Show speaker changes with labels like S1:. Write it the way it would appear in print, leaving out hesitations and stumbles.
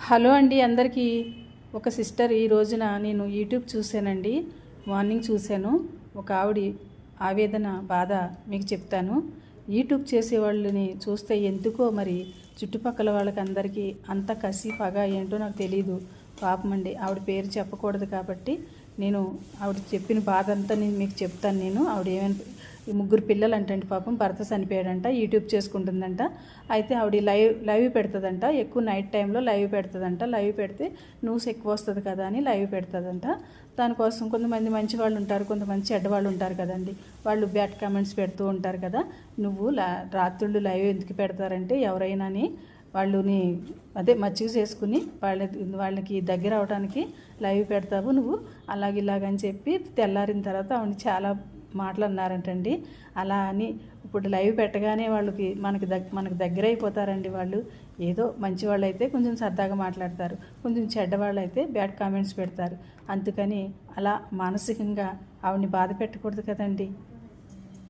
S1: Hello అండి అందరికీ. ఒక సిస్టర్ ఈ రోజున నేను యూట్యూబ్ చూశానండి. మార్నింగ్ చూశాను. ఒక ఆవిడ ఆవేదన బాధ మీకు చెప్తాను. యూట్యూబ్ చేసే వాళ్ళని చూస్తే ఎందుకో మరి చుట్టుపక్కల వాళ్ళకి అందరికీ అంత కసి పగ ఏంటో నాకు తెలియదు. పాపం అండి, ఆవిడ పేరు చెప్పకూడదు కాబట్టి నేను ఆవిడ చెప్పిన బాధ అంతా నేను మీకు చెప్తాను. ఆవిడ ఏమైనా ముగ్గురు పిల్లలు అంటండి, పాపం భర్త చనిపోయాడంట, యూట్యూబ్ చేసుకుంటుందంట. అయితే ఆవిడ లైవ్ పెడుతుందంట, ఎక్కువ నైట్ టైంలో లైవ్ పెడుతుందంట. లైవ్ పెడితే న్యూస్ ఎక్కువ వస్తుంది కదా అని లైవ్ పెడుతుందంట. దానికోసం కొంతమంది మంచి వాళ్ళు ఉంటారు, కొంతమంది చెడ్డవాళ్ళు ఉంటారు కదండి. వాళ్ళు బ్యాడ్ కామెంట్స్ పెడుతూ ఉంటారు కదా. నువ్వు రాత్రుళ్ళు లైవ్ ఎందుకు పెడతారంటే ఎవరైనాని వాళ్ళని మచ్చిక చేసుకుని వాళ్ళకి దగ్గర అవడానికి లైవ్ పెడతావు నువ్వు ఇలాగని చెప్పి తెల్లారిన తర్వాత ఆవిడని చాలా మాటలు అన్నారంటండి. అలా అని ఇప్పుడు లైవ్ పెట్టగానే వాళ్ళకి మనకు దగ్గర అయిపోతారండి. వాళ్ళు ఏదో మంచి వాళ్ళు అయితే కొంచెం సరదాగా మాట్లాడతారు, కొంచెం చెడ్డవాళ్ళు అయితే బ్యాడ్ కామెంట్స్ పెడతారు. అందుకని అలా మానసికంగా ఆవిడని బాధ పెట్టకూడదు కదండి.